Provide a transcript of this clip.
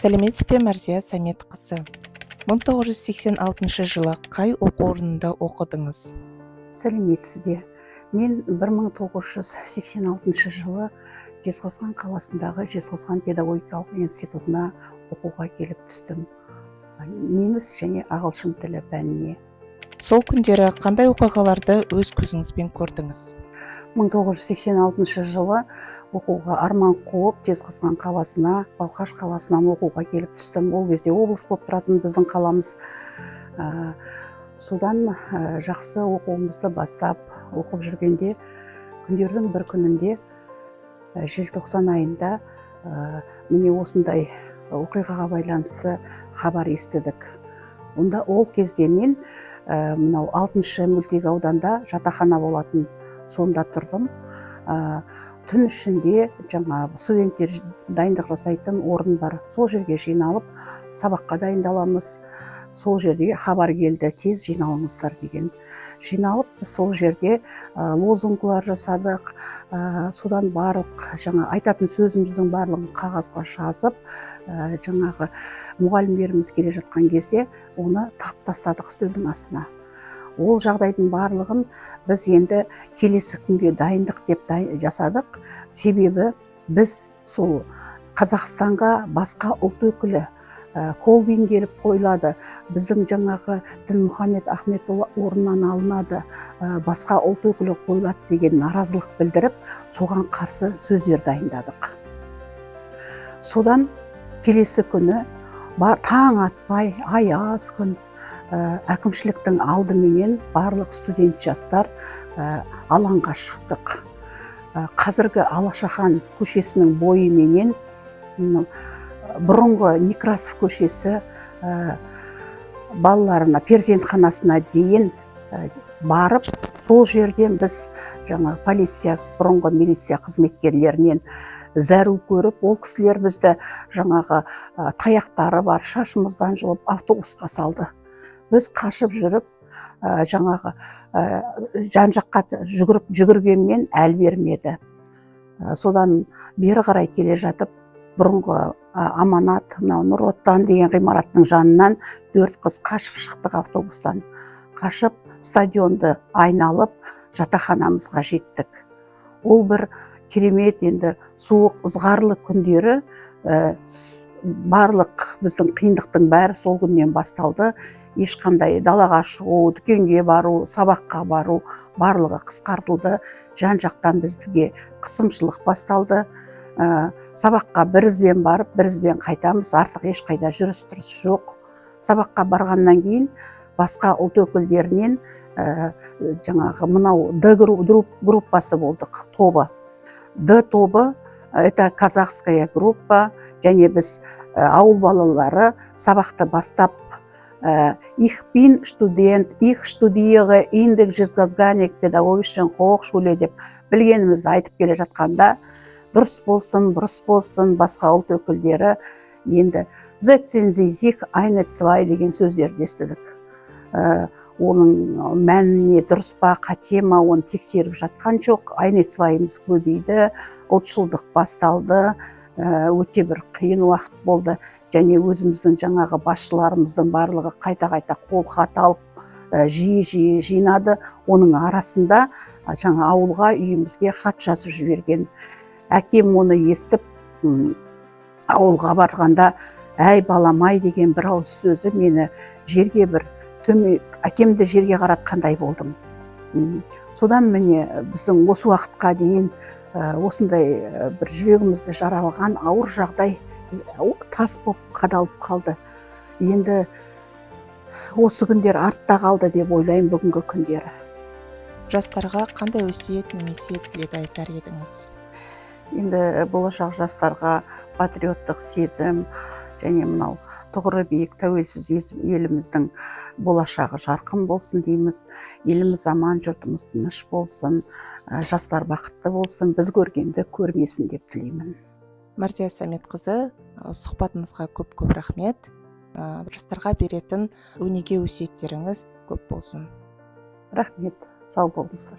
Сәлеметсіз бе, Марзия Саметқызы? 1986 жылы қай оқу орнында оқыдыңыз? Сәлеметсіз бе? Мен 1986 жылы Жезқазған қаласындағы Жезқазған педагогикалық институтына оқуға келіп түстім. Неміс және ағылшын тілі пәніне. Сол күндері қандай оқиғаларды өз көзіңізбен көрдіңіз? 1986 жылы оқуға арман қуып Жезқазған қаласына, Балқаш қаласынан оқуға келіп түстім. Ол кезде облыс болып тұратын біздің қаламыз. Содан жақсы оқуымызды бастап оқып жүргенде, күндердің бір күнінде желтоқсан айында міне осындай оқиғаға байланысты хабар естідік. Онда ол кезде мен мынау 6-шы мөлтек ауданда жатақхана болатын, сонда тұрдым. Түн ішінде жаңа студенттер дайындық жасайтын орын бар. Сол жерге жиналып, сабаққа дайындаламыз. Сол жерде хабар келді, тез жиналыңыздар деген. Жиналып, сол жерде лозунгылар жасадық. Содан барлық жаңа айтатын сөзіміздің барлығын қағазға жазып, жаңағы мұғалімдеріміз келе жатқан кезде оны тағып тастадық үстелдің астына. Ол жағдайдың барлығын біз енді келесі күнге дайындық деп жасадық. Себебі біз сол Қазақстанға басқа ұлт өкілі Колбин келіп қойылады. Біздің жаңағы Дінмұхамед Ахметұлы орнынан алынады, басқа ұлт өкілі қойылады деген наразылық білдіріп, соған қарсы сөздер дайындадық. Содан келесі күні таң атпай, аяз күн, әкімшіліктің алдыменен барлық студент жастар алаңға шықтық. Қазіргі Алашахан көшесінің бойыменен бұрынғы Некрасов көшесі балаларына перзентханасына дейін барып, сол жерден біз жаңа полиция, бұрынғы милиция қызметкерлерінен зәру көріп, ол кісілер бізді жаңағы таяқтары бар, шашымыздан жұлып автобусқа салды. Біз қашып жүріп, жаңағы жан-жаққа жүгіргенмен әл бермеді. Содан бері қарай келе жатып, бұрынғы Аманат, Нұр Отан деген ғимараттың жанынан 4 қыз қашып шықтық автобустан. Қашып, стадионды айналып, жатақханамызға жеттік. Ол бір керемет, енді суық, ызғарлы күндері, барлық біздің қиындықтың бәрі сол күннен басталды. Ешқандай далаға шығу, дүкенге бару, сабаққа бару, барлығы қысқартылды. Жан-жақтан бізге қысымшылық басталды. Сабаққа бірізбен барып, бірізбен қайтамыз, артық ешқайда жүріс-тұрыс жоқ. Сабаққа барғаннан кейін басқа ұлт өкілдерінен жаңағы мынау Д группасы болдық, тобы. Д тобы, это казахская группа, және біз ауыл балалары сабақты бастап Ich bin Student, ich studiere in der Жезқазған педагогischen Hochschule деп білгенімізді айтып келе жатқанда, дұрыс болсын, бұрыс болсын, басқа ұлт өкілдері енді setzen Sie sich eine, zwei деген сөздерді естідік. Оның мәніне дұрыс па, қате ма, оны тексеріп жатқан жоқ. Eine, zweiіміз көбейді, ұлтшылдық басталды, өте бір қиын уақыт болды. Және өзіміздің жаңағы басшыларымыздың барлығы қайта-қайта қолхат алып, жиі жинады. Оның арасында жаңа ауылға, үйімізге хат жазып жіберген. Әкем оны естіп, ауылға барғанда, әй баламай деген бір ауыз сөзі мені жерге бір әкемді жерге қаратқандай болдым. Содан міне біздің осы уақытқа дейін осындай бір жүрегімізді жаралған ауыр жағдай тас болып қадалып қалды. Енді осы күндер артта қалды деп ойлаймын, бүгінгі күндері. Жастарға қандай өсиет немесе тілек айтар едіңіз? Енді болашақ жастарға патриоттық сезім және мынау тұғыры биік тәуелсіз еліміздің болашағы жарқын болсын дейміз. Еліміз аман, жұртымыз тыныш болсын, жастар бақытты болсын, біз көргенді көрмесін деп тілеймін. Марзия Саметқызы, сұхбатыңызға көп рахмет. Жастарға беретін өнеге өсиеттеріңіз көп болсын. Рахмет, сау болыңыздар.